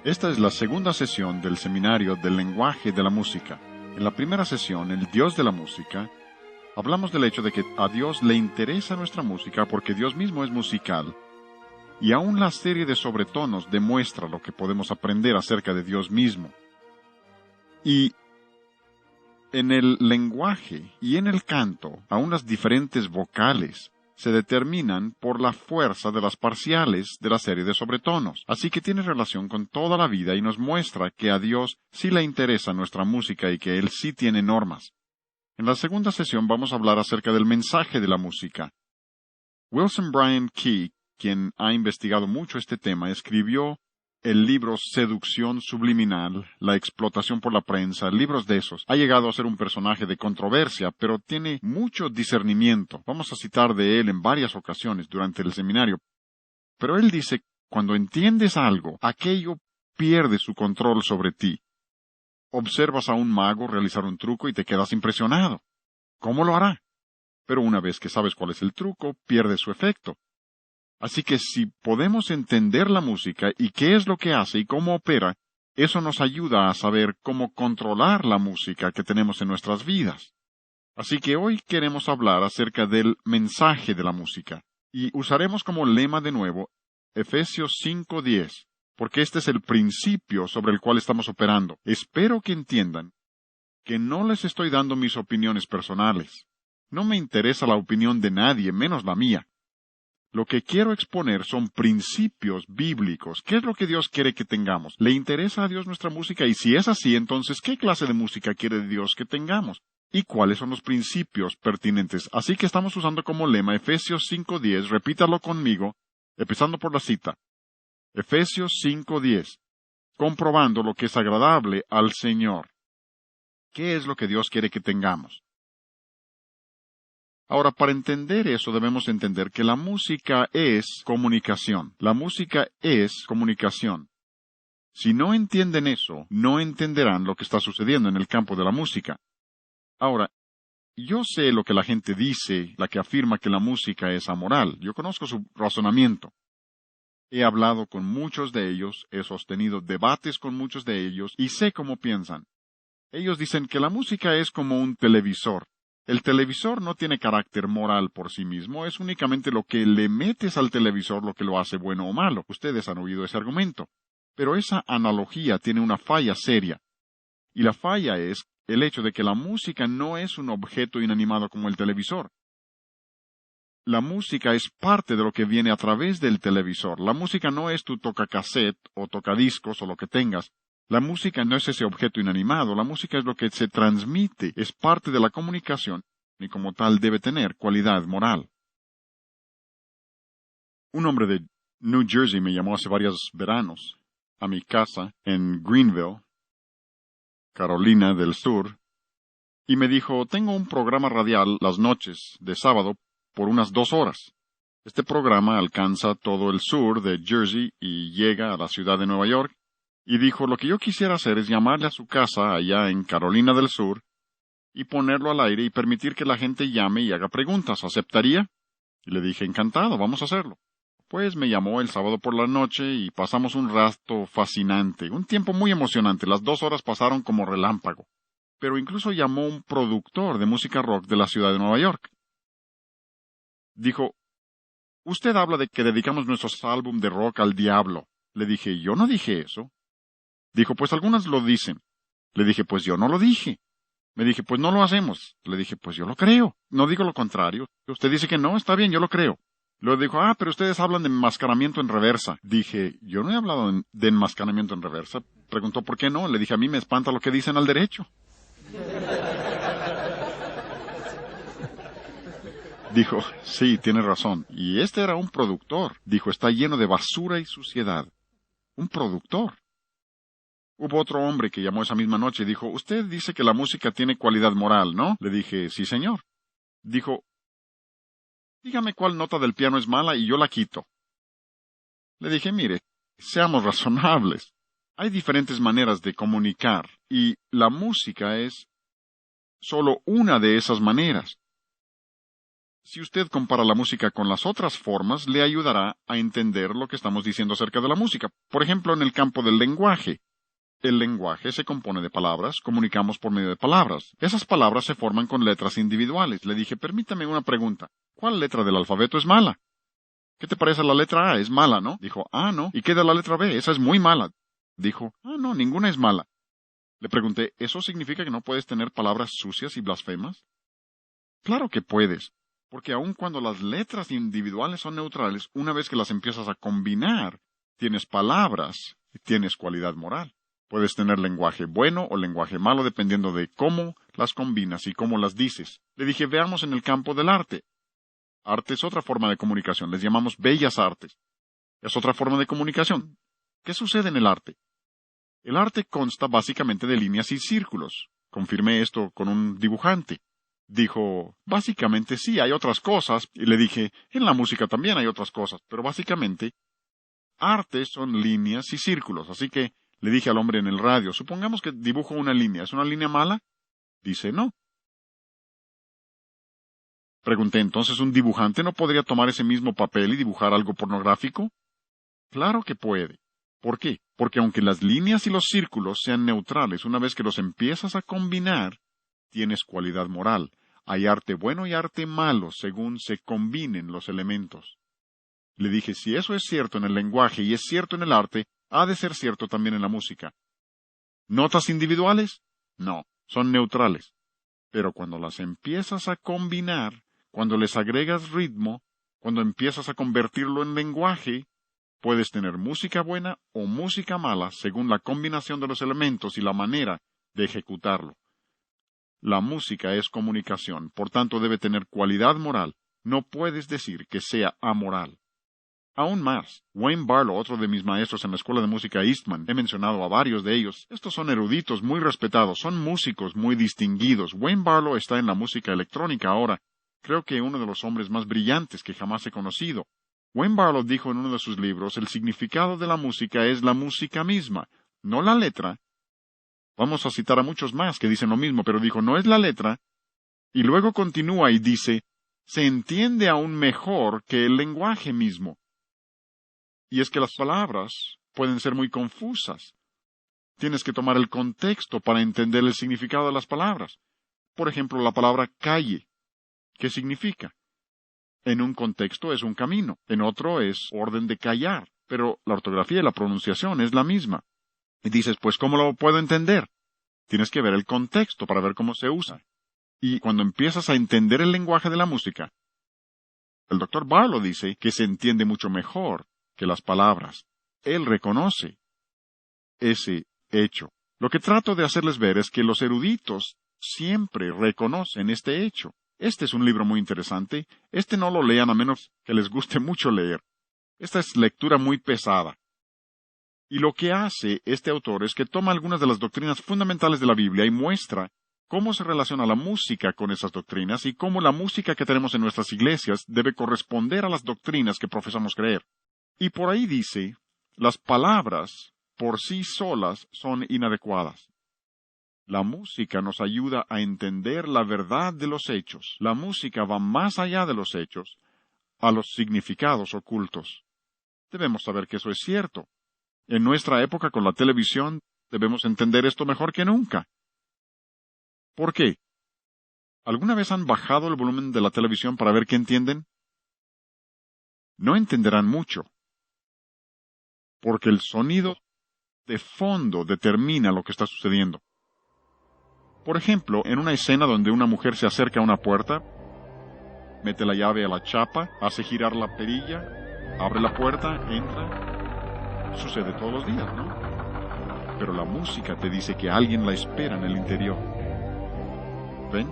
Esta es la segunda sesión del seminario del lenguaje de la música. En la primera sesión, el Dios de la música, hablamos del hecho de que a Dios le interesa nuestra música porque Dios mismo es musical, y aún la serie de sobretonos demuestra lo que podemos aprender acerca de Dios mismo. Y en el lenguaje y en el canto, aún las diferentes vocales se determinan por la fuerza de las parciales de la serie de sobretonos. Así que tiene relación con toda la vida y nos muestra que a Dios sí le interesa nuestra música y que Él sí tiene normas. En la segunda sesión vamos a hablar acerca del mensaje de la música. Wilson Bryan Key, quien ha investigado mucho este tema, escribió el libro Seducción Subliminal, La explotación por la prensa, libros de esos. Ha llegado a ser un personaje de controversia, pero tiene mucho discernimiento. Vamos a citar de él en varias ocasiones durante el seminario. Pero él dice, cuando entiendes algo, aquello pierde su control sobre ti. Observas a un mago realizar un truco y te quedas impresionado. ¿Cómo lo hará? Pero una vez que sabes cuál es el truco, pierde su efecto. Así que si podemos entender la música y qué es lo que hace y cómo opera, eso nos ayuda a saber cómo controlar la música que tenemos en nuestras vidas. Así que hoy queremos hablar acerca del mensaje de la música, y usaremos como lema de nuevo Efesios 5:10, porque este es el principio sobre el cual estamos operando. Espero que entiendan que no les estoy dando mis opiniones personales. No me interesa la opinión de nadie, menos la mía. Lo que quiero exponer son principios bíblicos. ¿Qué es lo que Dios quiere que tengamos? ¿Le interesa a Dios nuestra música? Y si es así, entonces, ¿qué clase de música quiere Dios que tengamos? ¿Y cuáles son los principios pertinentes? Así que estamos usando como lema Efesios 5:10. Repítalo conmigo, empezando por la cita. Efesios 5:10. Comprobando lo que es agradable al Señor. ¿Qué es lo que Dios quiere que tengamos? Ahora, para entender eso debemos entender que la música es comunicación. La música es comunicación. Si no entienden eso, no entenderán lo que está sucediendo en el campo de la música. Ahora, yo sé lo que la gente dice, la que afirma que la música es amoral. Yo conozco su razonamiento. He hablado con muchos de ellos, he sostenido debates con muchos de ellos y sé cómo piensan. Ellos dicen que la música es como un televisor. El televisor no tiene carácter moral por sí mismo, es únicamente lo que le metes al televisor lo que lo hace bueno o malo. Ustedes han oído ese argumento. Pero esa analogía tiene una falla seria. Y la falla es el hecho de que la música no es un objeto inanimado como el televisor. La música es parte de lo que viene a través del televisor. La música no es tu tocacassette o tocadiscos o lo que tengas. La música no es ese objeto inanimado, la música es lo que se transmite, es parte de la comunicación y como tal debe tener cualidad moral. Un hombre de New Jersey me llamó hace varios veranos a mi casa en Greenville, Carolina del Sur, y me dijo, tengo un programa radial las noches de sábado por unas 2 horas. Este programa alcanza todo el sur de Jersey y llega a la ciudad de Nueva York. Y dijo, lo que yo quisiera hacer es llamarle a su casa allá en Carolina del Sur y ponerlo al aire y permitir que la gente llame y haga preguntas. ¿Aceptaría? Y le dije, encantado, vamos a hacerlo. Pues me llamó el sábado por la noche y pasamos un rato fascinante, un tiempo muy emocionante. Las 2 horas pasaron como relámpago. Pero incluso llamó un productor de música rock de la ciudad de Nueva York. Dijo, usted habla de que dedicamos nuestros álbum de rock al diablo. Le dije, yo no dije eso. Dijo, pues algunas lo dicen. Le dije, pues yo no lo dije. Me dije, pues no lo hacemos. Le dije, pues yo lo creo. No digo lo contrario. Usted dice que no, está bien, yo lo creo. Luego dijo, pero ustedes hablan de enmascaramiento en reversa. Dije, yo no he hablado de enmascaramiento en reversa. Preguntó, ¿por qué no? Le dije, a mí me espanta lo que dicen al derecho. Dijo, sí, tiene razón. Y este era un productor. Dijo, está lleno de basura y suciedad. Un productor. Hubo otro hombre que llamó esa misma noche y dijo, usted dice que la música tiene cualidad moral, ¿no? Le dije, sí, señor. Dijo, dígame cuál nota del piano es mala y yo la quito. Le dije, mire, seamos razonables. Hay diferentes maneras de comunicar y la música es solo una de esas maneras. Si usted compara la música con las otras formas, le ayudará a entender lo que estamos diciendo acerca de la música. Por ejemplo, en el campo del lenguaje. El lenguaje se compone de palabras, comunicamos por medio de palabras. Esas palabras se forman con letras individuales. Le dije, permítame una pregunta. ¿Cuál letra del alfabeto es mala? ¿Qué te parece la letra A? Es mala, ¿no? Dijo, no. ¿Y qué de la letra B? Esa es muy mala. Dijo, no, ninguna es mala. Le pregunté, ¿eso significa que no puedes tener palabras sucias y blasfemas? Claro que puedes, porque aun cuando las letras individuales son neutrales, una vez que las empiezas a combinar, tienes palabras y tienes cualidad moral. Puedes tener lenguaje bueno o lenguaje malo dependiendo de cómo las combinas y cómo las dices. Le dije, veamos en el campo del arte. Arte es otra forma de comunicación, les llamamos bellas artes. Es otra forma de comunicación. ¿Qué sucede en el arte? El arte consta básicamente de líneas y círculos. Confirmé esto con un dibujante. Dijo, básicamente sí, hay otras cosas. Y le dije, en la música también hay otras cosas, pero básicamente, arte son líneas y círculos. Así que le dije al hombre en el radio, supongamos que dibujo una línea. ¿Es una línea mala? Dice, no. Pregunté, ¿entonces un dibujante no podría tomar ese mismo papel y dibujar algo pornográfico? Claro que puede. ¿Por qué? Porque aunque las líneas y los círculos sean neutrales, una vez que los empiezas a combinar, tienes cualidad moral. Hay arte bueno y arte malo según se combinen los elementos. Le dije, si eso es cierto en el lenguaje y es cierto en el arte, ha de ser cierto también en la música. ¿Notas individuales? No, son neutrales. Pero cuando las empiezas a combinar, cuando les agregas ritmo, cuando empiezas a convertirlo en lenguaje, puedes tener música buena o música mala según la combinación de los elementos y la manera de ejecutarlo. La música es comunicación, por tanto debe tener cualidad moral. No puedes decir que sea amoral. Aún más, Wayne Barlow, otro de mis maestros en la Escuela de Música Eastman, he mencionado a varios de ellos. Estos son eruditos muy respetados, son músicos muy distinguidos. Wayne Barlow está en la música electrónica ahora. Creo que uno de los hombres más brillantes que jamás he conocido. Wayne Barlow dijo en uno de sus libros, el significado de la música es la música misma, no la letra. Vamos a citar a muchos más que dicen lo mismo, pero dijo, no es la letra. Y luego continúa y dice, se entiende aún mejor que el lenguaje mismo. Y es que las palabras pueden ser muy confusas. Tienes que tomar el contexto para entender el significado de las palabras. Por ejemplo, la palabra calle. ¿Qué significa? En un contexto es un camino, en otro es orden de callar, pero la ortografía y la pronunciación es la misma. Y dices, pues, ¿cómo lo puedo entender? Tienes que ver el contexto para ver cómo se usa. Y cuando empiezas a entender el lenguaje de la música, el Dr. Barlow dice que se entiende mucho mejor que las palabras. Él reconoce ese hecho. Lo que trato de hacerles ver es que los eruditos siempre reconocen este hecho. Este es un libro muy interesante. Este no lo lean a menos que les guste mucho leer. Esta es lectura muy pesada. Y lo que hace este autor es que toma algunas de las doctrinas fundamentales de la Biblia y muestra cómo se relaciona la música con esas doctrinas y cómo la música que tenemos en nuestras iglesias debe corresponder a las doctrinas que profesamos creer. Y por ahí dice, las palabras por sí solas son inadecuadas. La música nos ayuda a entender la verdad de los hechos. La música va más allá de los hechos, a los significados ocultos. Debemos saber que eso es cierto. En nuestra época con la televisión debemos entender esto mejor que nunca. ¿Por qué? ¿Alguna vez han bajado el volumen de la televisión para ver qué entienden? No entenderán mucho, porque el sonido de fondo determina lo que está sucediendo. Por ejemplo, en una escena donde una mujer se acerca a una puerta, mete la llave a la chapa, hace girar la perilla, abre la puerta, entra. Sucede todos los días, ¿no? Pero la música te dice que alguien la espera en el interior. ¿Ven?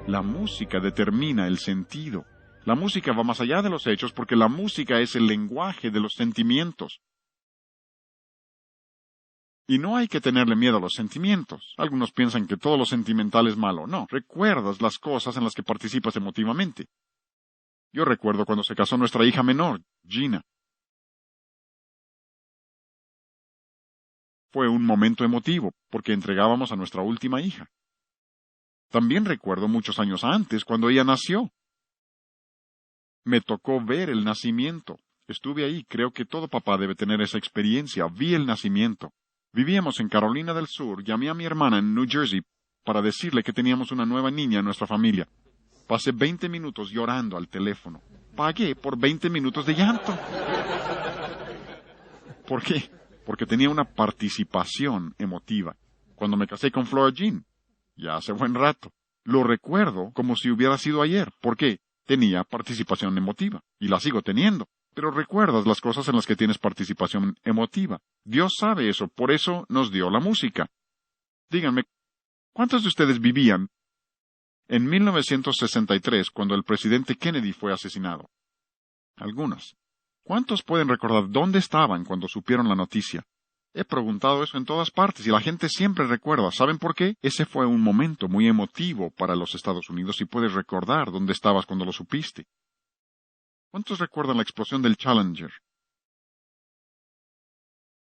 La música determina el sentido. La música va más allá de los hechos porque la música es el lenguaje de los sentimientos. Y no hay que tenerle miedo a los sentimientos. Algunos piensan que todo lo sentimental es malo. No, recuerdas las cosas en las que participas emotivamente. Yo recuerdo cuando se casó nuestra hija menor, Gina. Fue un momento emotivo, porque entregábamos a nuestra última hija. También recuerdo muchos años antes, cuando ella nació. Me tocó ver el nacimiento. Estuve ahí, creo que todo papá debe tener esa experiencia. Vi el nacimiento. Vivíamos en Carolina del Sur, llamé a mi hermana en New Jersey para decirle que teníamos una nueva niña en nuestra familia. Pasé 20 minutos llorando al teléfono. Pagué por 20 minutos de llanto. ¿Por qué? Porque tenía una participación emotiva. Cuando me casé con Flora Jean, ya hace buen rato, lo recuerdo como si hubiera sido ayer. ¿Por qué? Tenía participación emotiva, y la sigo teniendo. Pero recuerdas las cosas en las que tienes participación emotiva. Dios sabe eso, por eso nos dio la música. Díganme, ¿cuántos de ustedes vivían en 1963 cuando el presidente Kennedy fue asesinado? Algunos. ¿Cuántos pueden recordar dónde estaban cuando supieron la noticia? He preguntado eso en todas partes y la gente siempre recuerda. ¿Saben por qué? Ese fue un momento muy emotivo para los Estados Unidos y puedes recordar dónde estabas cuando lo supiste. ¿Cuántos recuerdan la explosión del Challenger?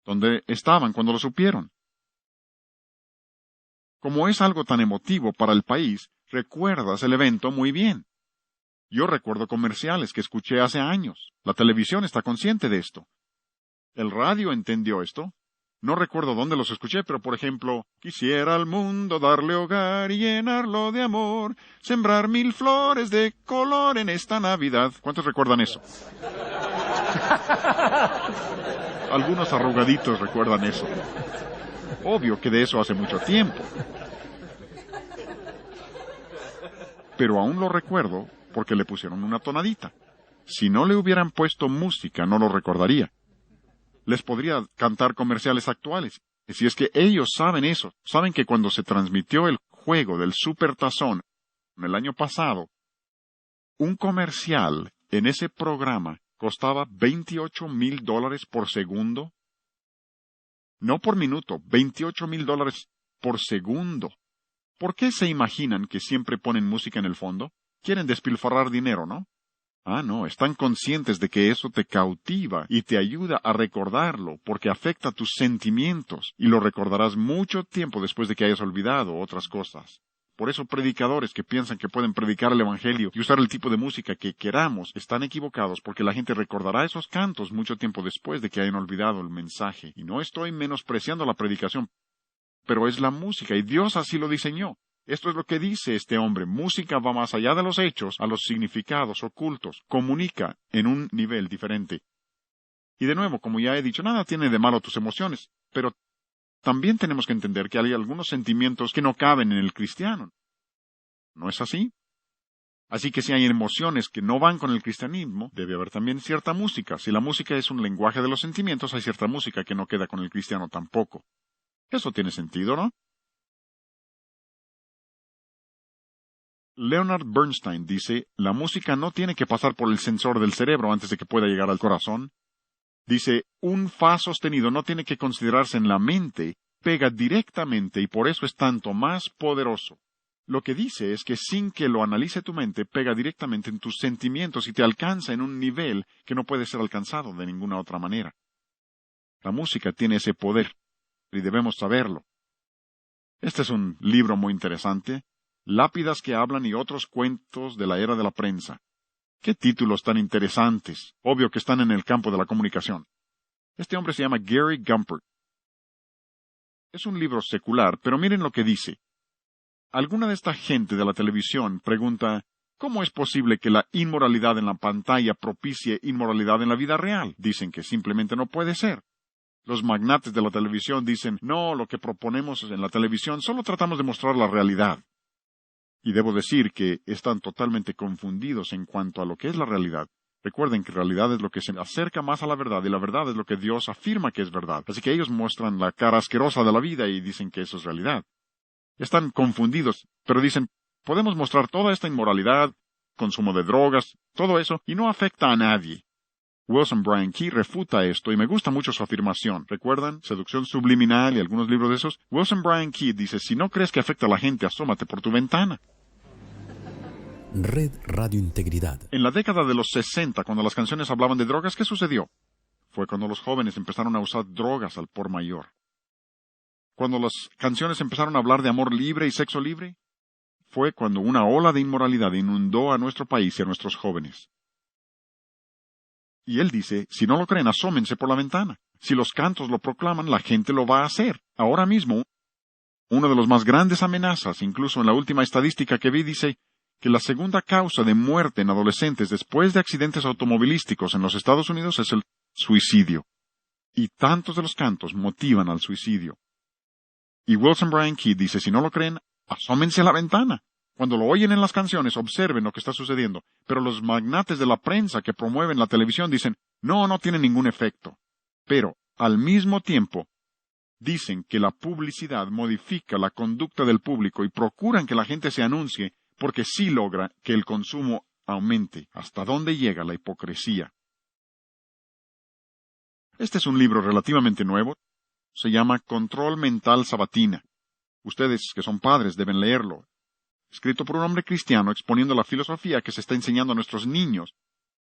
¿Dónde estaban cuando lo supieron? Como es algo tan emotivo para el país, recuerdas el evento muy bien. Yo recuerdo comerciales que escuché hace años. La televisión está consciente de esto. El radio entendió esto. No recuerdo dónde los escuché, pero por ejemplo, quisiera al mundo darle hogar y llenarlo de amor, sembrar 1000 flores de color en esta Navidad. ¿Cuántos recuerdan eso? Algunos arrugaditos recuerdan eso. Obvio que de eso hace mucho tiempo. Pero aún lo recuerdo porque le pusieron una tonadita. Si no le hubieran puesto música, no lo recordaría. Les podría cantar comerciales actuales. Y si es que ellos saben eso, saben que cuando se transmitió el juego del Supertazón el año pasado, un comercial en ese programa costaba $28,000 por segundo. No por minuto, $28,000 por segundo. ¿Por qué se imaginan que siempre ponen música en el fondo? Quieren despilfarrar dinero, ¿no? Ah, no, están conscientes de que eso te cautiva y te ayuda a recordarlo porque afecta tus sentimientos y lo recordarás mucho tiempo después de que hayas olvidado otras cosas. Por eso predicadores que piensan que pueden predicar el Evangelio y usar el tipo de música que queramos están equivocados porque la gente recordará esos cantos mucho tiempo después de que hayan olvidado el mensaje. Y no estoy menospreciando la predicación, pero es la música y Dios así lo diseñó. Esto es lo que dice este hombre. Música va más allá de los hechos, a los significados ocultos. Comunica en un nivel diferente. Y de nuevo, como ya he dicho, nada tiene de malo tus emociones, pero también tenemos que entender que hay algunos sentimientos que no caben en el cristiano. ¿No es así? Así que si hay emociones que no van con el cristianismo, debe haber también cierta música. Si la música es un lenguaje de los sentimientos, hay cierta música que no queda con el cristiano tampoco. Eso tiene sentido, ¿no? Leonard Bernstein dice, la música no tiene que pasar por el sensor del cerebro antes de que pueda llegar al corazón. Dice, un fa sostenido no tiene que considerarse en la mente, pega directamente y por eso es tanto más poderoso. Lo que dice es que sin que lo analice tu mente, pega directamente en tus sentimientos y te alcanza en un nivel que no puede ser alcanzado de ninguna otra manera. La música tiene ese poder y debemos saberlo. Este es un libro muy interesante. Lápidas que hablan y otros cuentos de la era de la prensa. ¡Qué títulos tan interesantes! Obvio que están en el campo de la comunicación. Este hombre se llama Gary Gumpert. Es un libro secular, pero miren lo que dice. Alguna de esta gente de la televisión pregunta, ¿cómo es posible que la inmoralidad en la pantalla propicie inmoralidad en la vida real? Dicen que simplemente no puede ser. Los magnates de la televisión dicen, no, lo que proponemos en la televisión solo tratamos de mostrar la realidad. Y debo decir que están totalmente confundidos en cuanto a lo que es la realidad. Recuerden que realidad es lo que se acerca más a la verdad, y la verdad es lo que Dios afirma que es verdad. Así que ellos muestran la cara asquerosa de la vida y dicen que eso es realidad. Están confundidos, pero dicen, podemos mostrar toda esta inmoralidad, consumo de drogas, todo eso, y no afecta a nadie. Wilson Bryan Key refuta esto, y me gusta mucho su afirmación. ¿Recuerdan? Seducción subliminal y algunos libros de esos. Wilson Bryan Key dice, si no crees que afecta a la gente, asómate por tu ventana. Red Radio Integridad. En la década de los 60, cuando las canciones hablaban de drogas, ¿qué sucedió? Fue cuando los jóvenes empezaron a usar drogas al por mayor. Cuando las canciones empezaron a hablar de amor libre y sexo libre, fue cuando una ola de inmoralidad inundó a nuestro país y a nuestros jóvenes. Y él dice, si no lo creen, asómense por la ventana. Si los cantos lo proclaman, la gente lo va a hacer. Ahora mismo, uno de los más grandes amenazas, incluso en la última estadística que vi, dice que la segunda causa de muerte en adolescentes después de accidentes automovilísticos en los Estados Unidos es el suicidio. Y tantos de los cantos motivan al suicidio. Y Wilson Bryan Keith dice, si no lo creen, asómense a la ventana. Cuando lo oyen en las canciones, observen lo que está sucediendo. Pero los magnates de la prensa que promueven la televisión dicen, no tiene ningún efecto. Pero, al mismo tiempo, dicen que la publicidad modifica la conducta del público y procuran que la gente se anuncie porque sí logra que el consumo aumente. ¿Hasta dónde llega la hipocresía? Este es un libro relativamente nuevo. Se llama Control Mental Sabatina. Ustedes, que son padres, deben leerlo. Escrito por un hombre cristiano exponiendo la filosofía que se está enseñando a nuestros niños,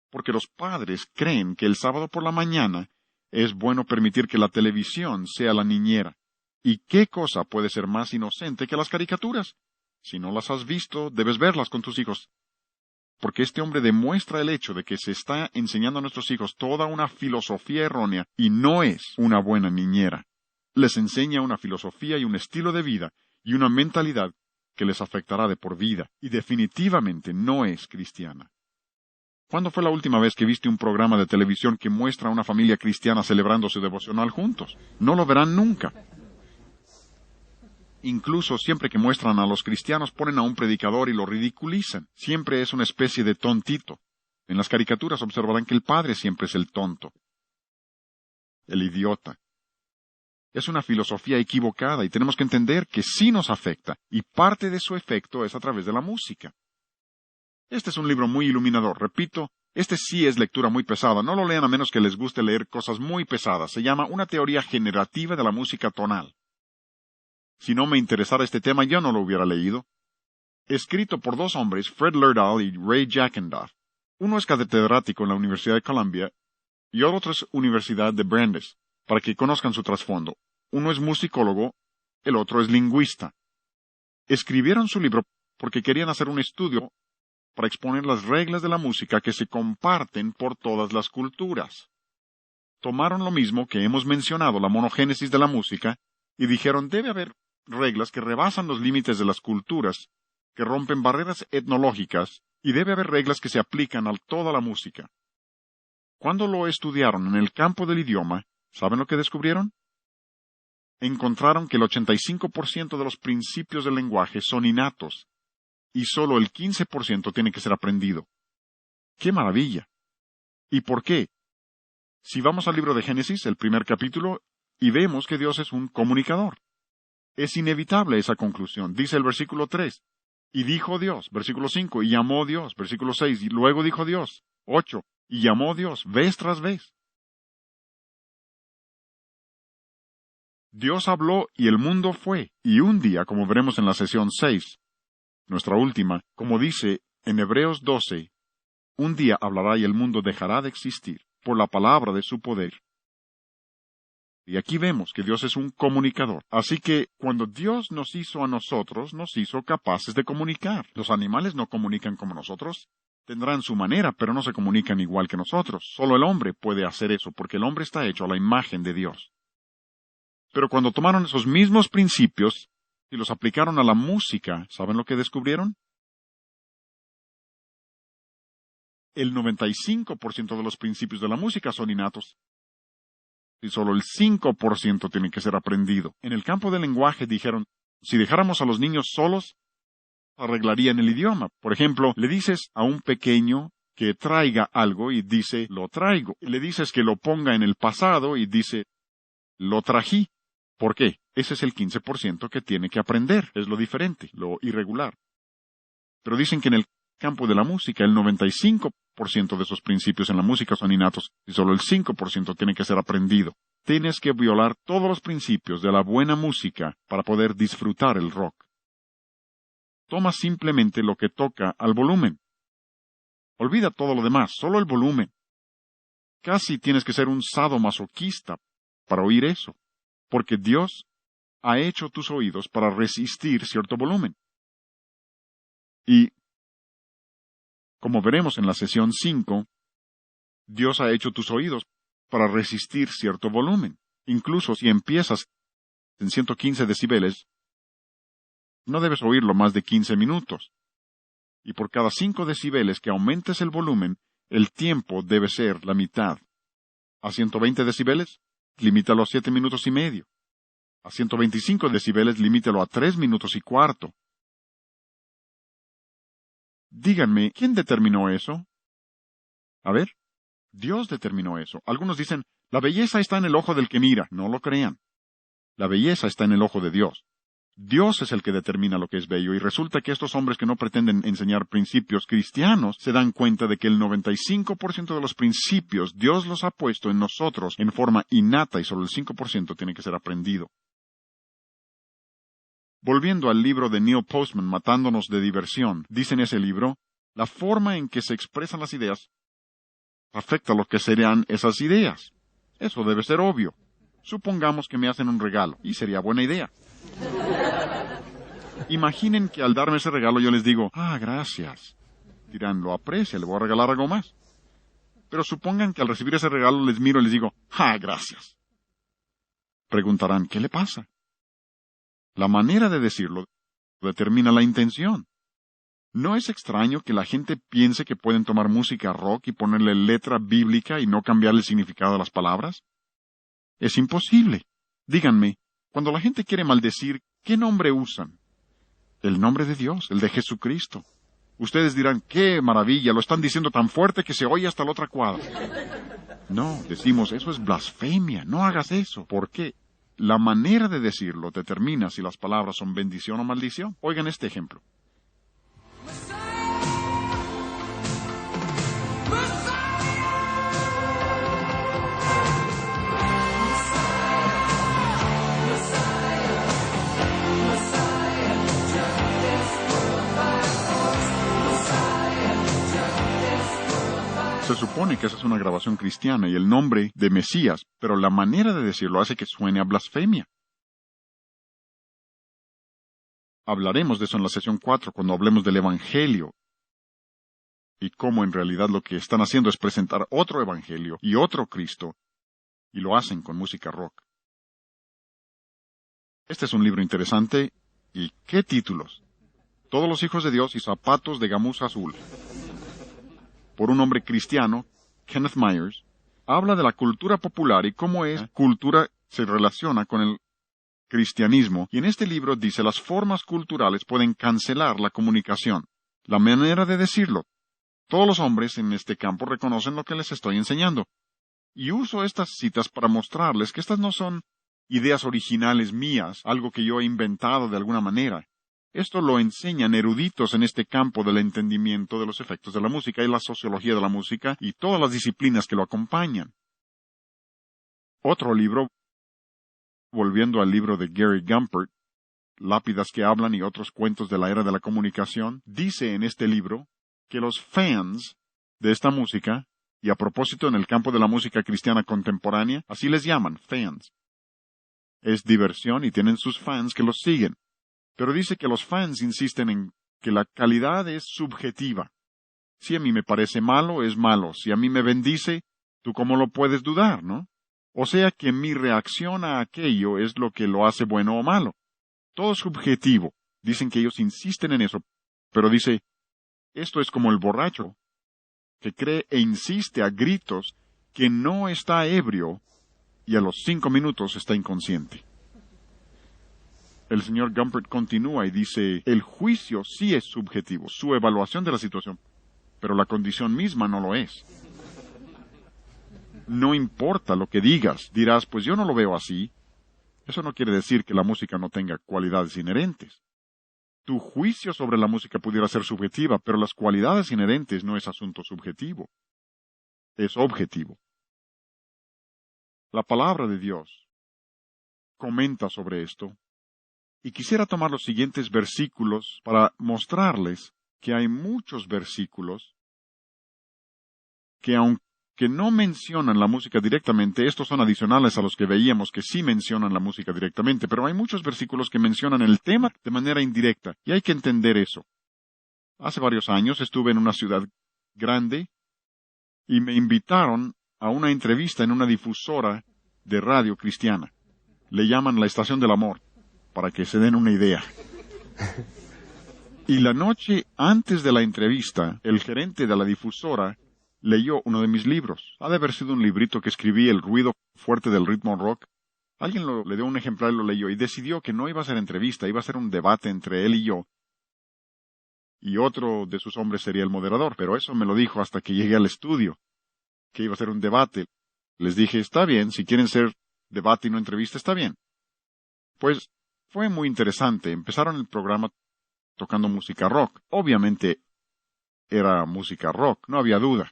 porque los padres creen que el sábado por la mañana es bueno permitir que la televisión sea la niñera. ¿Y qué cosa puede ser más inocente que las caricaturas? Si no las has visto, debes verlas con tus hijos. Porque este hombre demuestra el hecho de que se está enseñando a nuestros hijos toda una filosofía errónea y no es una buena niñera. Les enseña una filosofía y un estilo de vida y una mentalidad que les afectará de por vida, y definitivamente no es cristiana. ¿Cuándo fue la última vez que viste un programa de televisión que muestra a una familia cristiana celebrando su devocional juntos? No lo verán nunca. Incluso siempre que muestran a los cristianos ponen a un predicador y lo ridiculizan. Siempre es una especie de tontito. En las caricaturas observarán que el padre siempre es el tonto, el idiota. Es una filosofía equivocada y tenemos que entender que sí nos afecta, y parte de su efecto es a través de la música. Este es un libro muy iluminador. Repito, este sí es lectura muy pesada. No lo lean a menos que les guste leer cosas muy pesadas. Se llama Una teoría generativa de la música tonal. Si no me interesara este tema, yo no lo hubiera leído. Escrito por dos hombres, Fred Lerdahl y Ray Jackendoff. Uno es catedrático en la Universidad de Columbia y otro es Universidad de Brandeis, para que conozcan su trasfondo. Uno es musicólogo, el otro es lingüista. Escribieron su libro porque querían hacer un estudio para exponer las reglas de la música que se comparten por todas las culturas. Tomaron lo mismo que hemos mencionado, la monogénesis de la música, y dijeron, debe haber reglas que rebasan los límites de las culturas, que rompen barreras etnológicas, y debe haber reglas que se aplican a toda la música. Cuando lo estudiaron en el campo del idioma, ¿saben lo que descubrieron? Encontraron que el 85% de los principios del lenguaje son innatos, y solo el 15% tiene que ser aprendido. ¡Qué maravilla! ¿Y por qué? Si vamos al libro de Génesis, el primer capítulo, y vemos que Dios es un comunicador. Es inevitable esa conclusión. Dice el versículo 3. Y dijo Dios, versículo 5, y llamó Dios, versículo 6, y luego dijo Dios, 8, y llamó Dios, vez tras vez. Dios habló y el mundo fue, y un día, como veremos en la sesión 6, nuestra última, como dice en Hebreos 12, un día hablará y el mundo dejará de existir por la palabra de su poder. Y aquí vemos que Dios es un comunicador. Así que cuando Dios nos hizo a nosotros, nos hizo capaces de comunicar. Los animales no comunican como nosotros. Tendrán su manera, pero no se comunican igual que nosotros. Solo el hombre puede hacer eso, porque el hombre está hecho a la imagen de Dios. Pero cuando tomaron esos mismos principios y los aplicaron a la música, ¿saben lo que descubrieron? El 95% de los principios de la música son innatos. Y solo el 5% tiene que ser aprendido. En el campo del lenguaje dijeron, si dejáramos a los niños solos, arreglarían el idioma. Por ejemplo, le dices a un pequeño que traiga algo y dice, lo traigo. Le dices que lo ponga en el pasado y dice, lo trají. ¿Por qué? Ese es el 15% que tiene que aprender. Es lo diferente, lo irregular. Pero dicen que en el campo de la música, el 95% de esos principios en la música son innatos y solo el 5% tiene que ser aprendido. Tienes que violar todos los principios de la buena música para poder disfrutar el rock. Toma simplemente lo que toca al volumen. Olvida todo lo demás, solo el volumen. Casi tienes que ser un sadomasoquista para oír eso, porque Dios ha hecho tus oídos para resistir cierto volumen. Y como veremos en la sesión 5, Dios ha hecho tus oídos para resistir cierto volumen. Incluso si empiezas en 115 decibeles, no debes oírlo más de 15 minutos. Y por cada 5 decibeles que aumentes el volumen, el tiempo debe ser la mitad. A 120 decibeles, limítalo a 7 minutos y medio. A 125 decibeles, limítalo a 3 minutos y cuarto. Díganme, ¿quién determinó eso? A ver, Dios determinó eso. Algunos dicen, la belleza está en el ojo del que mira. No lo crean. La belleza está en el ojo de Dios. Dios es el que determina lo que es bello, y resulta que estos hombres que no pretenden enseñar principios cristianos se dan cuenta de que el 95% de los principios Dios los ha puesto en nosotros en forma innata y solo el 5% tiene que ser aprendido. Volviendo al libro de Neil Postman, Matándonos de diversión, dice en ese libro, la forma en que se expresan las ideas afecta lo que serían esas ideas. Eso debe ser obvio. Supongamos que me hacen un regalo, y sería buena idea. Imaginen que al darme ese regalo yo les digo, gracias. Dirán, lo aprecia, le voy a regalar algo más. Pero supongan que al recibir ese regalo les miro y les digo, gracias. Preguntarán, ¿qué le pasa? La manera de decirlo determina la intención. ¿No es extraño que la gente piense que pueden tomar música rock y ponerle letra bíblica y no cambiar el significado de las palabras? Es imposible. Díganme, cuando la gente quiere maldecir, ¿qué nombre usan? El nombre de Dios, el de Jesucristo. Ustedes dirán, ¡qué maravilla! Lo están diciendo tan fuerte que se oye hasta la otra cuadra. No, decimos, eso es blasfemia. No hagas eso. ¿Por qué? La manera de decirlo determina si las palabras son bendición o maldición. Oigan este ejemplo. Se supone que esa es una grabación cristiana y el nombre de Mesías, pero la manera de decirlo hace que suene a blasfemia. Hablaremos de eso en la sesión 4 cuando hablemos del Evangelio y cómo en realidad lo que están haciendo es presentar otro Evangelio y otro Cristo, y lo hacen con música rock. Este es un libro interesante, y ¿qué títulos? Todos los hijos de Dios y zapatos de gamuza azul. Por un hombre cristiano, Kenneth Myers, habla de la cultura popular y cómo esa cultura se relaciona con el cristianismo, y en este libro dice las formas culturales pueden cancelar la comunicación. La manera de decirlo. Todos los hombres en este campo reconocen lo que les estoy enseñando. Y uso estas citas para mostrarles que estas no son ideas originales mías, algo que yo he inventado de alguna manera. Esto lo enseñan eruditos en este campo del entendimiento de los efectos de la música y la sociología de la música y todas las disciplinas que lo acompañan. Otro libro, volviendo al libro de Gary Gumpert, Lápidas que hablan y otros cuentos de la era de la comunicación, dice en este libro que los fans de esta música, y a propósito en el campo de la música cristiana contemporánea, así les llaman, fans. Es diversión y tienen sus fans que los siguen. Pero dice que los fans insisten en que la calidad es subjetiva. Si a mí me parece malo, es malo. Si a mí me bendice, ¿tú cómo lo puedes dudar, no? O sea que mi reacción a aquello es lo que lo hace bueno o malo. Todo es subjetivo. Dicen que ellos insisten en eso. Pero dice, esto es como el borracho, que cree e insiste a gritos que no está ebrio y a los 5 minutos está inconsciente. El señor Gumpert continúa y dice, el juicio sí es subjetivo, su evaluación de la situación, pero la condición misma no lo es. No importa lo que digas, dirás, pues yo no lo veo así. Eso no quiere decir que la música no tenga cualidades inherentes. Tu juicio sobre la música pudiera ser subjetiva, pero las cualidades inherentes no es asunto subjetivo. Es objetivo. La palabra de Dios comenta sobre esto. Y quisiera tomar los siguientes versículos para mostrarles que hay muchos versículos que aunque no mencionan la música directamente, estos son adicionales a los que veíamos que sí mencionan la música directamente, pero hay muchos versículos que mencionan el tema de manera indirecta, y hay que entender eso. Hace varios años estuve en una ciudad grande, y me invitaron a una entrevista en una difusora de radio cristiana. Le llaman la Estación del Amor, para que se den una idea. Y la noche antes de la entrevista, el gerente de la difusora leyó uno de mis libros. Ha de haber sido un librito que escribí, El ruido fuerte del ritmo rock. Alguien le dio un ejemplar y lo leyó, y decidió que no iba a ser entrevista, iba a ser un debate entre él y yo, y otro de sus hombres sería el moderador, pero eso me lo dijo hasta que llegué al estudio, que iba a ser un debate. Les dije, está bien, si quieren ser debate y no entrevista, está bien. Pues fue muy interesante. Empezaron el programa tocando música rock. Obviamente era música rock, no había duda.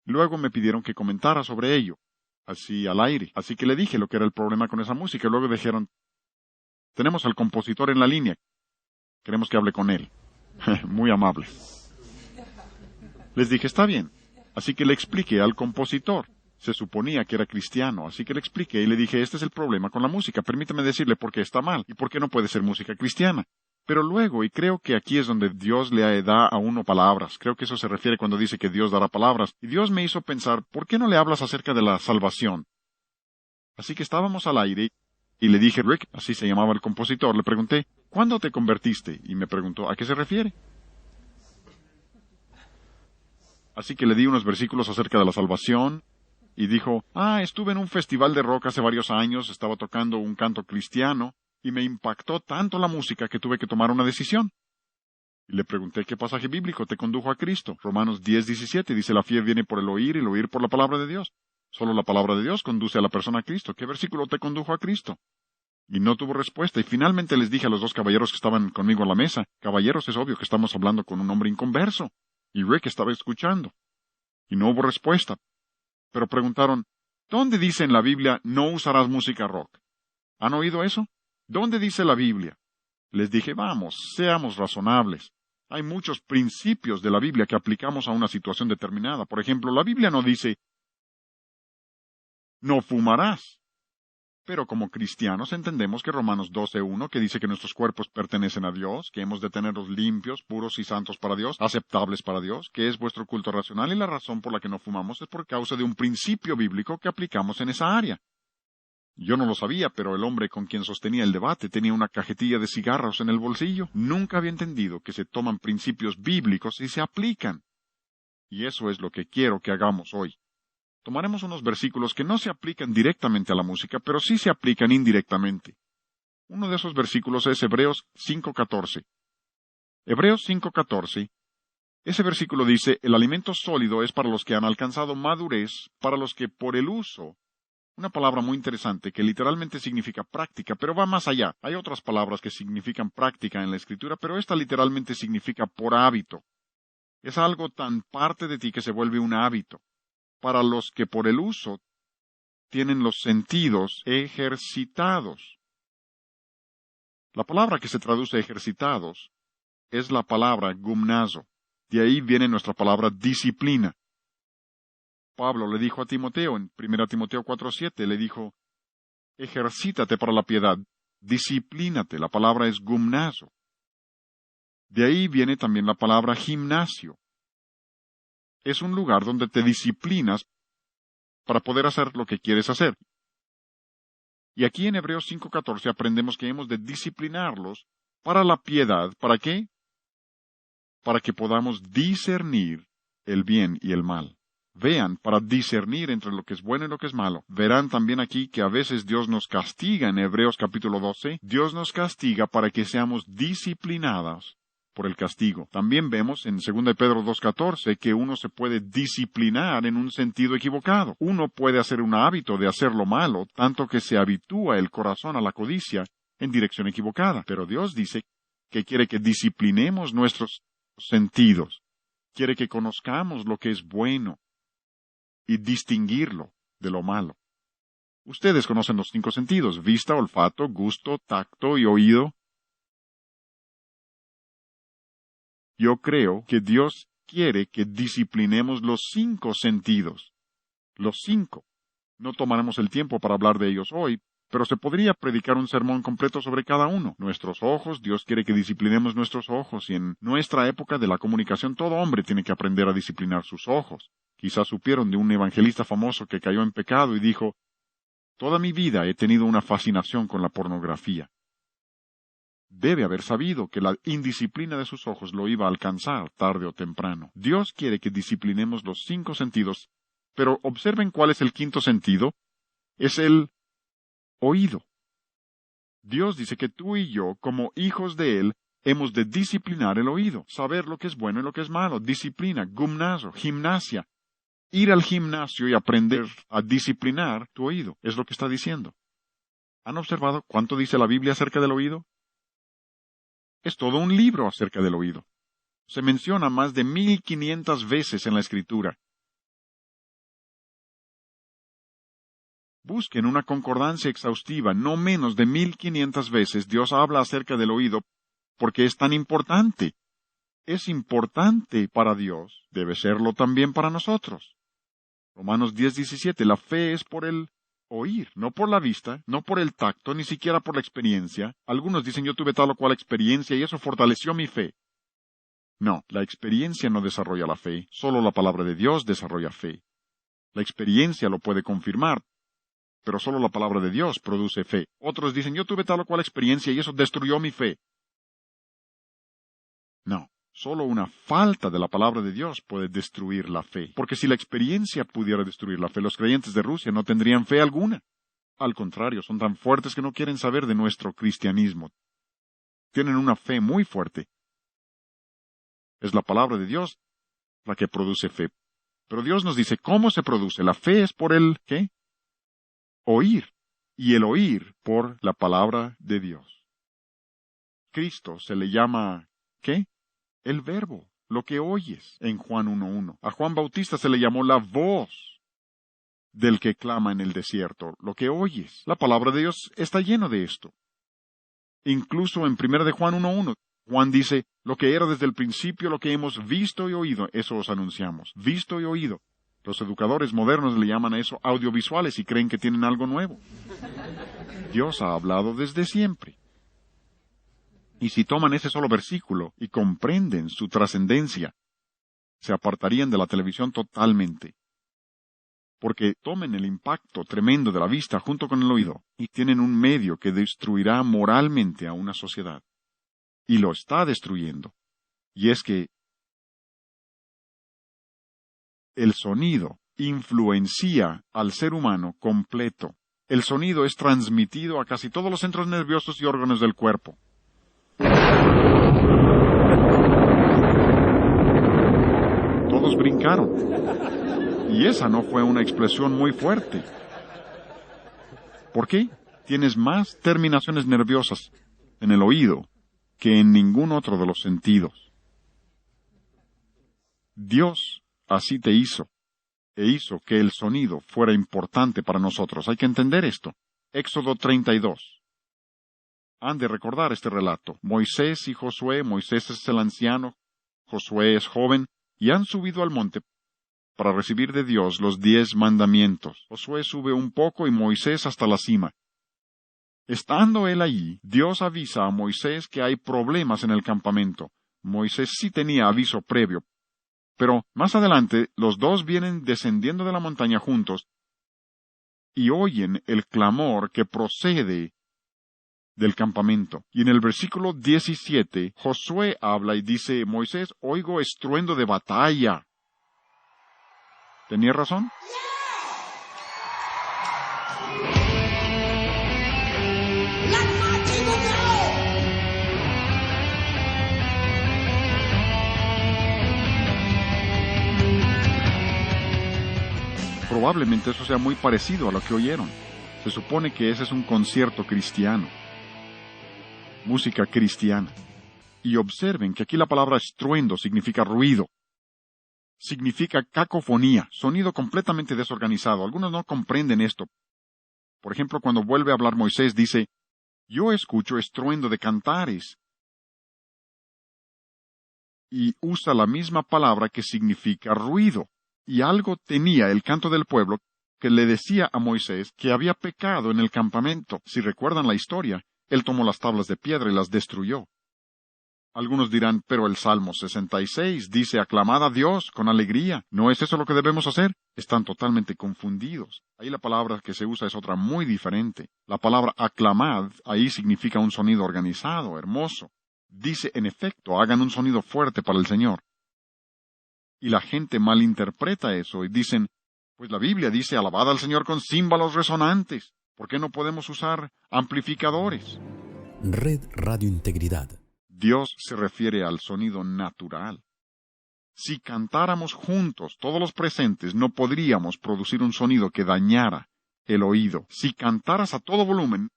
Luego me pidieron que comentara sobre ello, así al aire. Así que le dije lo que era el problema con esa música. Luego dijeron, tenemos al compositor en la línea, queremos que hable con él. Muy amable. Les dije, está bien. Así que le expliqué al compositor. Se suponía que era cristiano, así que le expliqué y le dije, este es el problema con la música, permítame decirle por qué está mal y por qué no puede ser música cristiana. Pero luego, y creo que aquí es donde Dios le da a uno palabras, creo que eso se refiere cuando dice que Dios dará palabras, y Dios me hizo pensar, ¿por qué no le hablas acerca de la salvación? Así que estábamos al aire, y le dije, Rick, así se llamaba el compositor, le pregunté, ¿cuándo te convertiste? Y me preguntó, ¿a qué se refiere? Así que le di unos versículos acerca de la salvación, y dijo, estuve en un festival de rock hace varios años, estaba tocando un canto cristiano, y me impactó tanto la música que tuve que tomar una decisión. Y le pregunté, ¿qué pasaje bíblico te condujo a Cristo? Romanos 10:17 dice, la fe viene por el oír y el oír por la palabra de Dios. Solo la palabra de Dios conduce a la persona a Cristo. ¿Qué versículo te condujo a Cristo? Y no tuvo respuesta, y finalmente les dije a los dos caballeros que estaban conmigo en la mesa, caballeros, es obvio que estamos hablando con un hombre inconverso. Y Rick estaba escuchando. Y no hubo respuesta. Pero preguntaron, ¿dónde dice en la Biblia no usarás música rock? ¿Han oído eso? ¿Dónde dice la Biblia? Les dije, vamos, seamos razonables. Hay muchos principios de la Biblia que aplicamos a una situación determinada. Por ejemplo, la Biblia no dice, no fumarás. Pero como cristianos entendemos que Romanos 12:1, que dice que nuestros cuerpos pertenecen a Dios, que hemos de tenerlos limpios, puros y santos para Dios, aceptables para Dios, que es vuestro culto racional, y la razón por la que no fumamos es por causa de un principio bíblico que aplicamos en esa área. Yo no lo sabía, pero el hombre con quien sostenía el debate tenía una cajetilla de cigarros en el bolsillo. Nunca había entendido que se toman principios bíblicos y se aplican. Y eso es lo que quiero que hagamos hoy. Tomaremos unos versículos que no se aplican directamente a la música, pero sí se aplican indirectamente. Uno de esos versículos es Hebreos 5:14. Hebreos 5:14. Ese versículo dice, el alimento sólido es para los que han alcanzado madurez, para los que por el uso. Una palabra muy interesante que literalmente significa práctica, pero va más allá. Hay otras palabras que significan práctica en la Escritura, pero esta literalmente significa por hábito. Es algo tan parte de ti que se vuelve un hábito. Para los que por el uso tienen los sentidos ejercitados. La palabra que se traduce ejercitados es la palabra gumnazo. De ahí viene nuestra palabra disciplina. Pablo le dijo a Timoteo en 1 Timoteo 4:7, le dijo, ejercítate para la piedad, disciplínate, la palabra es gumnazo. De ahí viene también la palabra gimnasio. Es un lugar donde te disciplinas para poder hacer lo que quieres hacer. Y aquí en Hebreos 5:14 aprendemos que hemos de disciplinarlos para la piedad. ¿Para qué? Para que podamos discernir el bien y el mal. Vean, para discernir entre lo que es bueno y lo que es malo. Verán también aquí que a veces Dios nos castiga en Hebreos capítulo 12. Dios nos castiga para que seamos disciplinados por el castigo. También vemos en 2 Pedro 2:14 que uno se puede disciplinar en un sentido equivocado. Uno puede hacer un hábito de hacer lo malo, tanto que se habitúa el corazón a la codicia en dirección equivocada. Pero Dios dice que quiere que disciplinemos nuestros sentidos. Quiere que conozcamos lo que es bueno y distinguirlo de lo malo. Ustedes conocen los 5 sentidos: vista, olfato, gusto, tacto y oído. Yo creo que Dios quiere que disciplinemos los 5 sentidos. Los 5. No tomaremos el tiempo para hablar de ellos hoy, pero se podría predicar un sermón completo sobre cada uno. Nuestros ojos, Dios quiere que disciplinemos nuestros ojos, y en nuestra época de la comunicación todo hombre tiene que aprender a disciplinar sus ojos. Quizás supieron de un evangelista famoso que cayó en pecado y dijo, «Toda mi vida he tenido una fascinación con la pornografía». Debe haber sabido que la indisciplina de sus ojos lo iba a alcanzar tarde o temprano. Dios quiere que disciplinemos los 5 sentidos, pero observen cuál es el 5º sentido. Es el oído. Dios dice que tú y yo, como hijos de Él, hemos de disciplinar el oído, saber lo que es bueno y lo que es malo, disciplina, gimnasio, gimnasia. Ir al gimnasio y aprender a disciplinar tu oído, es lo que está diciendo. ¿Han observado cuánto dice la Biblia acerca del oído? Es todo un libro acerca del oído. Se menciona más de 1500 veces en la Escritura. Busquen una concordancia exhaustiva, no menos de 1500 veces Dios habla acerca del oído, porque es tan importante. Es importante para Dios, debe serlo también para nosotros. Romanos 10:17, la fe es por el oír, no por la vista, no por el tacto, ni siquiera por la experiencia. Algunos dicen, yo tuve tal o cual experiencia y eso fortaleció mi fe. No, la experiencia no desarrolla la fe, solo la palabra de Dios desarrolla fe. La experiencia lo puede confirmar, pero solo la palabra de Dios produce fe. Otros dicen, yo tuve tal o cual experiencia y eso destruyó mi fe. No, solo una falta de la palabra de Dios puede destruir la fe. Porque si la experiencia pudiera destruir la fe, los creyentes de Rusia no tendrían fe alguna. Al contrario, son tan fuertes que no quieren saber de nuestro cristianismo. Tienen una fe muy fuerte. Es la palabra de Dios la que produce fe. Pero Dios nos dice, ¿cómo se produce? La fe es por el, ¿qué? Oír. Y el oír por la palabra de Dios. Cristo se le llama, ¿qué? El verbo, lo que oyes, en Juan 1:1. A Juan Bautista se le llamó la voz del que clama en el desierto, lo que oyes. La palabra de Dios está lleno de esto. Incluso en 1 de Juan 1:1, Juan dice, lo que era desde el principio, lo que hemos visto y oído, eso os anunciamos. Visto y oído. Los educadores modernos le llaman a eso audiovisuales y creen que tienen algo nuevo. Dios ha hablado desde siempre. Y si toman ese solo versículo y comprenden su trascendencia, se apartarían de la televisión totalmente. Porque tomen el impacto tremendo de la vista junto con el oído y tienen un medio que destruirá moralmente a una sociedad. Y lo está destruyendo. Y es que el sonido influencia al ser humano completo. El sonido es transmitido a casi todos los centros nerviosos y órganos del cuerpo. Todos brincaron. Y esa no fue una expresión muy fuerte. ¿Por qué? Tienes más terminaciones nerviosas en el oído que en ningún otro de los sentidos. Dios así te hizo, e hizo que el sonido fuera importante para nosotros. Hay que entender esto. Éxodo 32. Han de recordar este relato. Moisés y Josué, Moisés es el anciano, Josué es joven, y han subido al monte para recibir de Dios los 10 mandamientos. Josué sube un poco y Moisés hasta la cima. Estando él allí, Dios avisa a Moisés que hay problemas en el campamento. Moisés sí tenía aviso previo, pero más adelante los dos vienen descendiendo de la montaña juntos y oyen el clamor que procede del campamento. Y en el versículo 17, Josué habla y dice, Moisés, oigo estruendo de batalla. ¿Tenía razón? Probablemente eso sea muy parecido a lo que oyeron. Se supone que ese es un concierto cristiano. Música cristiana. Y observen que aquí la palabra estruendo significa ruido. Significa cacofonía, sonido completamente desorganizado. Algunos no comprenden esto. Por ejemplo, cuando vuelve a hablar Moisés, dice, yo escucho estruendo de cantares. Y usa la misma palabra que significa ruido. Y algo tenía el canto del pueblo que le decía a Moisés que había pecado en el campamento. Si recuerdan la historia, él tomó las tablas de piedra y las destruyó. Algunos dirán, pero el Salmo 66 dice, aclamad a Dios con alegría. ¿No es eso lo que debemos hacer? Están totalmente confundidos. Ahí la palabra que se usa es otra muy diferente. La palabra aclamad ahí significa un sonido organizado, hermoso. Dice, en efecto, hagan un sonido fuerte para el Señor. Y la gente malinterpreta eso y dicen, pues la Biblia dice, alabad al Señor con címbalos resonantes. ¿Por qué no podemos usar amplificadores? Red Radio Integridad. Dios se refiere al sonido natural. Si cantáramos juntos, todos los presentes, no podríamos producir un sonido que dañara el oído. Si cantaras a todo volumen,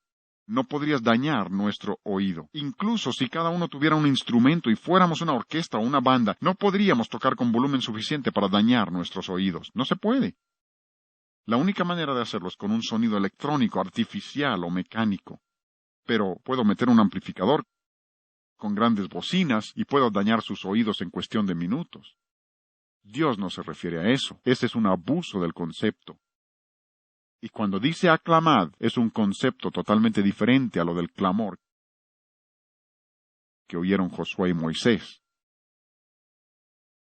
no podrías dañar nuestro oído. Incluso si cada uno tuviera un instrumento y fuéramos una orquesta o una banda, no podríamos tocar con volumen suficiente para dañar nuestros oídos. No se puede. La única manera de hacerlo es con un sonido electrónico, artificial o mecánico. Pero puedo meter un amplificador con grandes bocinas y puedo dañar sus oídos en cuestión de minutos. Dios no se refiere a eso. Ese es un abuso del concepto. Y cuando dice aclamad, es un concepto totalmente diferente a lo del clamor que oyeron Josué y Moisés.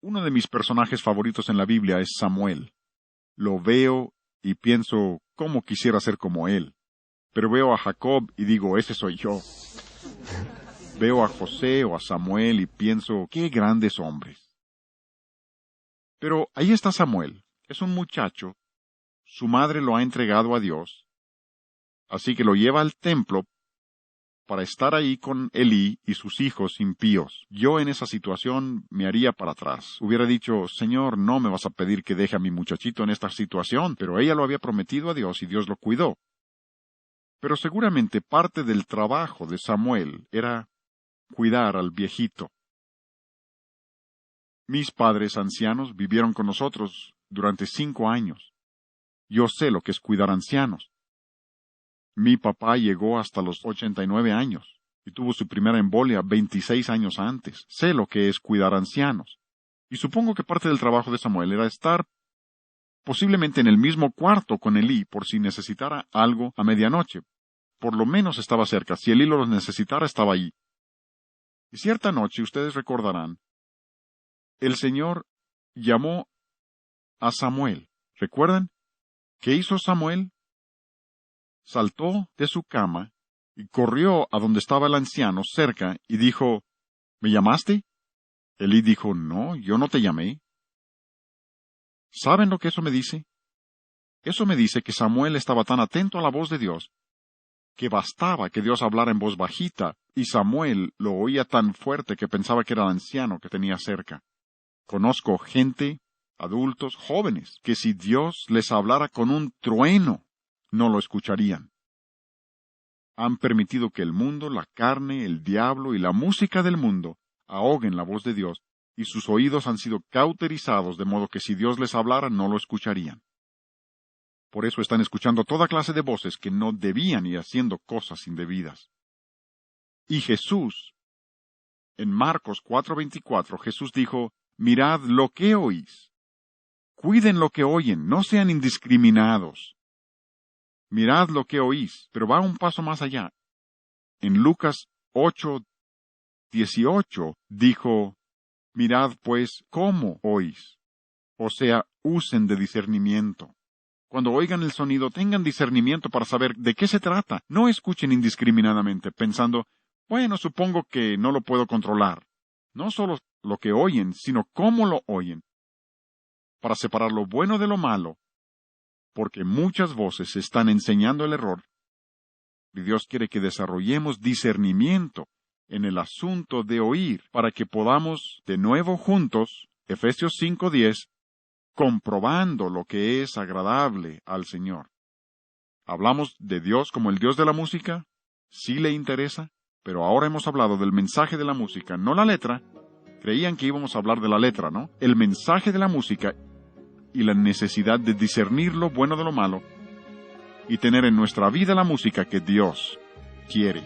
Uno de mis personajes favoritos en la Biblia es Samuel. Lo veo y pienso, ¿cómo quisiera ser como él? Pero veo a Jacob y digo, ese soy yo. Veo a José o a Samuel y pienso, qué grandes hombres. Pero ahí está Samuel. Es un muchacho. Su madre lo ha entregado a Dios. Así que lo lleva al templo para estar ahí con Elí y sus hijos impíos. Yo en esa situación me haría para atrás. Hubiera dicho, Señor, no me vas a pedir que deje a mi muchachito en esta situación, pero ella lo había prometido a Dios y Dios lo cuidó. Pero seguramente parte del trabajo de Samuel era cuidar al viejito. Mis padres ancianos vivieron con nosotros durante 5 años. Yo sé lo que es cuidar ancianos. Mi papá llegó hasta los 89 años y tuvo su primera embolia 26 años antes. Sé lo que es cuidar ancianos. Y supongo que parte del trabajo de Samuel era estar posiblemente en el mismo cuarto con Elí por si necesitara algo a medianoche. Por lo menos estaba cerca. Si Elí lo necesitara, estaba ahí. Y cierta noche, ustedes recordarán, el Señor llamó a Samuel. ¿Recuerdan? ¿Qué hizo Samuel? Saltó de su cama y corrió a donde estaba el anciano cerca y dijo, ¿me llamaste? Elí dijo, no, yo no te llamé. ¿Saben lo que eso me dice? Eso me dice que Samuel estaba tan atento a la voz de Dios que bastaba que Dios hablara en voz bajita, y Samuel lo oía tan fuerte que pensaba que era el anciano que tenía cerca. Conozco gente, adultos, jóvenes, que si Dios les hablara con un trueno, no lo escucharían. Han permitido que el mundo, la carne, el diablo y la música del mundo ahoguen la voz de Dios, y sus oídos han sido cauterizados de modo que si Dios les hablara no lo escucharían. Por eso están escuchando toda clase de voces que no debían y haciendo cosas indebidas. Y Jesús, en Marcos 4:24, Jesús dijo, mirad lo que oís. Cuiden lo que oyen, no sean indiscriminados. Mirad lo que oís, pero va un paso más allá. En Lucas 8:18 dijo, mirad pues cómo oís. O sea, usen de discernimiento. Cuando oigan el sonido, tengan discernimiento para saber de qué se trata. No escuchen indiscriminadamente, pensando, bueno, supongo que no lo puedo controlar. No solo lo que oyen, sino cómo lo oyen. Para separar lo bueno de lo malo, porque muchas voces están enseñando el error. Y Dios quiere que desarrollemos discernimiento en el asunto de oír, para que podamos de nuevo juntos, Efesios 5:10, comprobando lo que es agradable al Señor. ¿Hablamos de Dios como el Dios de la música? Sí le interesa, pero ahora hemos hablado del mensaje de la música, no la letra. Creían que íbamos a hablar de la letra, ¿no? El mensaje de la música y la necesidad de discernir lo bueno de lo malo y tener en nuestra vida la música que Dios quiere.